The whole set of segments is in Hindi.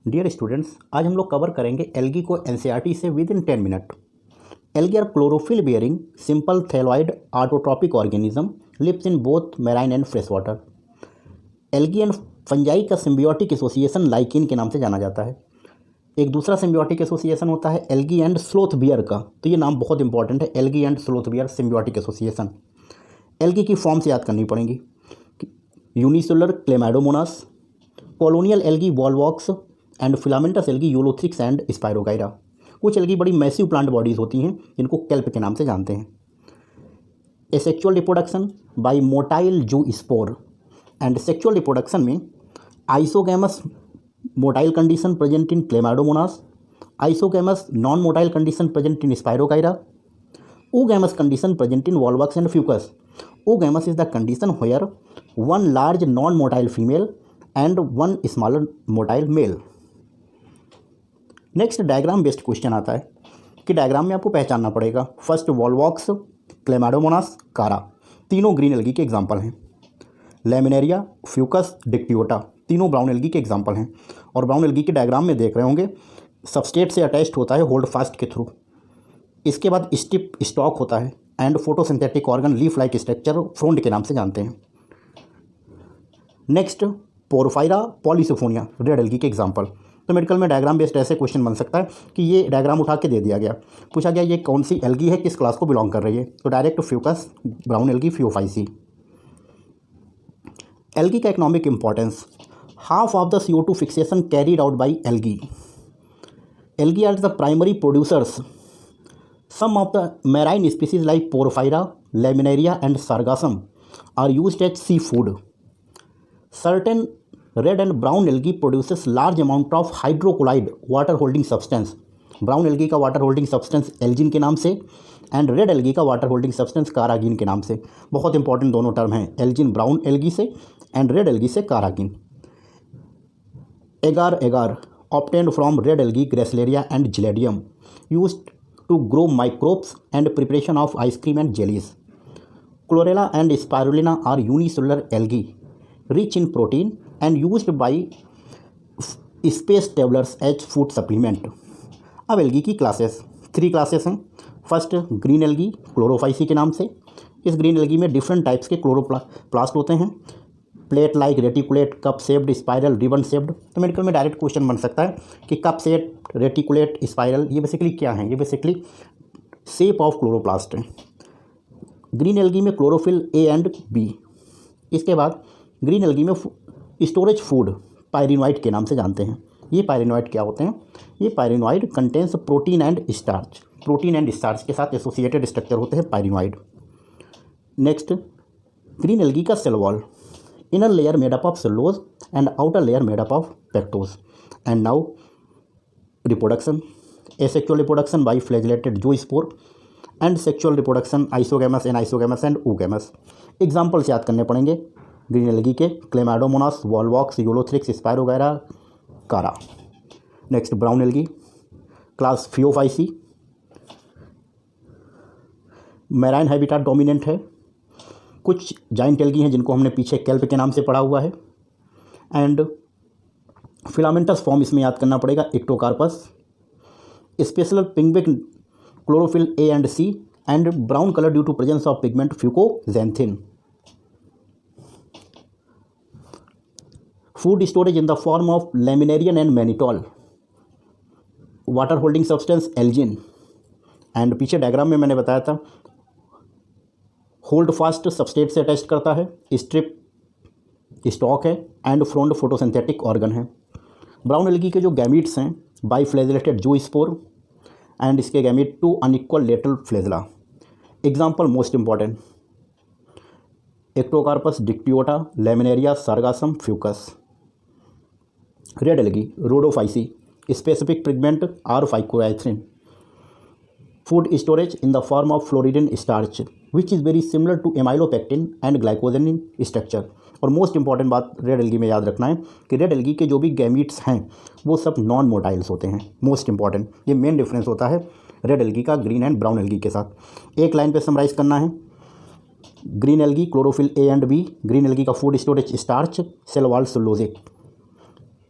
डियर स्टूडेंट्स, आज हम लोग कवर करेंगे एल्गी को एनसीईआरटी से within 10 minute. Algae are chlorophyll bearing simple thalloid autotrophic organism lives in both marine and fresh water. Algae and fungi का सिम्बियोटिक एसोसिएशन लाइकिन के नाम से जाना जाता है। एक दूसरा सिम्बियोटिक एसोसिएशन होता है एल्गी एंड स्लोथ बियर का, तो ये नाम बहुत इंपॉर्टेंट है, algae and sloth bear symbiotic association. Algae की फॉर्म से याद करनी पड़ेंगी। Unicellular Chlamydomonas, colonial algae Volvox and filamentous algae Ulothrix and Spirogyra. कुछ एल्गी बड़ी मैसिव प्लांट बॉडीज होती हैं जिनको केल्प के नाम से जानते हैं। Asexual reproduction by motile zoospore and sexual reproduction में isogamous motile condition present in Chlamydomonas, isogamous non motile condition present in Spirogyra, oogamous condition present in volvox and fucus. Oogamous is the condition where one large non-motile female and one smaller motile male. Next diagram based question आता है कि डायग्राम में आपको पहचानना पड़ेगा। फर्स्ट वॉलवॉक्स, क्लेमाइडोमोनास, कारा, तीनों ग्रीन एल्गी के एग्जाम्पल हैं। लेमिनेरिया, फ्यूकस, डिक्टियोटा, तीनों ब्राउन एल्गी के एग्जाम्पल हैं। और ब्राउन एल्गी के डायग्राम में देख रहे होंगे सबस्ट्रेट से अटैच्ड होता है होल्ड फास्ट के थ्रू। इसके बाद स्टिप स्टॉक होता है and photosynthetic organ leaf like structure frond के नाम से जानते हैं। Next Porphyra, Polysiphonia, red algae के एग्जाम्पल। तो मेडिकल में डायग्राम बेस्ड ऐसे क्वेश्चन बन सकता है कि ये डायग्राम उठा के दे दिया गया, पूछा गया ये कौन सी एल्गी है, किस क्लास को बिलोंग कर रही है, तो direct Fucus, brown algae, Phaeophyceae. Algae का economic importance, half of the CO2 fixation carried out by algae. Algae are the primary producers some of the marine species like porphyra, laminaria and sargassum are used as seafood. Certain red and brown algae produces large amount of hydrocolloid water holding substance. brown algae का water holding substance एल्जिन के नाम से एंड रेड एल्गी का water holding substance कारागिन के नाम से। बहुत इंपॉर्टेंट दोनों टर्म हैं, एल्जिन ब्राउन एल्गी से एंड रेड एल्गी से कारागिन। एगार एगार obtained from red algae, Gracilaria and Giladium, used to grow microbes and preparation of ice cream and jellies. Chlorella and Spirulina are unicellular algae, rich in protein and used by space travelers as food supplement. अब एल्गी की क्लासेस, 3 क्लासेस हैं। फर्स्ट ग्रीन एल्गी, क्लोरोफाइसी के नाम से। इस ग्रीन एल्गी में डिफरेंट टाइप्स के क्लोरोप्लास्ट होते हैं, plate like, reticulate, cup shaped, spiral, ribbon shaped. तो मेडिकल में डायरेक्ट क्वेश्चन बन सकता है कि कप शेप, रेटिकुलेट, स्पाइरल, ये बेसिकली क्या हैं? ये बेसिकली शेप ऑफ क्लोरोप्लास्ट हैं। ग्रीन एल्गी में क्लोरोफिल A एंड B। इसके बाद ग्रीन एल्गी में स्टोरेज फूड पायरिनोइड के नाम से जानते हैं। ये पायरिनोइड क्या होते हैं? ये pyrenoid contains protein and starch, protein and starch के साथ एसोसिएटेड स्ट्रक्चर होते हैं पायरिनोइड। नेक्स्ट ग्रीन एल्गी का cell wall, inner layer made up of cellulose and outer layer made up of pectose. And now reproduction, asexual reproduction by flagellated zoospore and sexual reproduction isogamous and isogamous and oogamous. Examples याद करने पड़ेंगे ग्रीन एल्गी के, क्लेमाइडोमोनास, वॉलवॉक्स, यूलोथ्रिक्स, स्पायरोगाइरा, कारा। Next brown algae class Phaeophyceae, marine habitat dominant है। कुछ जाइंट एल्गी हैं जिनको हमने पीछे केल्प के नाम से पढ़ा हुआ है। एंड फिलामेंटस फॉर्म इसमें याद करना पड़ेगा, इक्टोकार्पस, स्पेशल पिंगविक chlorophyll A and C and brown colour due to presence of pigment fucoxanthin. Food storage in the form of laminarin and mannitol, water holding substance algin. And पीछे डायग्राम में मैंने बताया था होल्ड फास्ट सबस्ट्रेट से अटैच करता है, स्ट्रिप स्टॉक है एंड फ्रंट फोटोसिंथेटिक ऑर्गन है। ब्राउन एल्गी के जो गैमीट्स हैं बाइफ्लैजेलेटेड जूस्पोर एंड इसके gamete 2 unequal lateral flagella. Example most important, Ectocarpus, Dictyota, Laminaria, Sargassum, Fucus. Red algae Rhodophyceae, specific pigment are phycoerythrin. Food storage in the form of floridean starch which is very similar to amylopectin and glycogen in structure. और मोस्ट इंपॉर्टेंट बात रेड एल्गी में याद रखना है कि रेड एल्गी के जो भी गैमीट्स हैं वो सब नॉन मोटाइल्स होते हैं। मोस्ट इंपॉर्टेंट, ये मेन डिफरेंस होता है रेड एल्गी का ग्रीन एंड ब्राउन एल्गी के साथ। एक लाइन पे समराइज करना है, green algae chlorophyll A and B, green algae का food storage starch, cell wall cellulosic,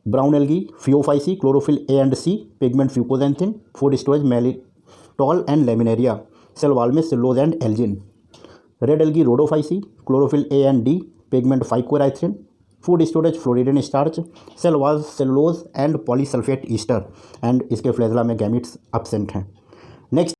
brown algae Phaeophyceae, chlorophyll A and C, pigment fucoxanthin, food storage mannitol and laminaria, cell wall में cellulose and algin. Red algae Rhodophyceae, chlorophyll A and D, pigment फाइकोराइथ्रिन, food storage floridean starch, cell wall cellulose and polysulphate ester, and इसके फ्लेजला में गैमिट्स एब्सेंट हैं। नेक्स्ट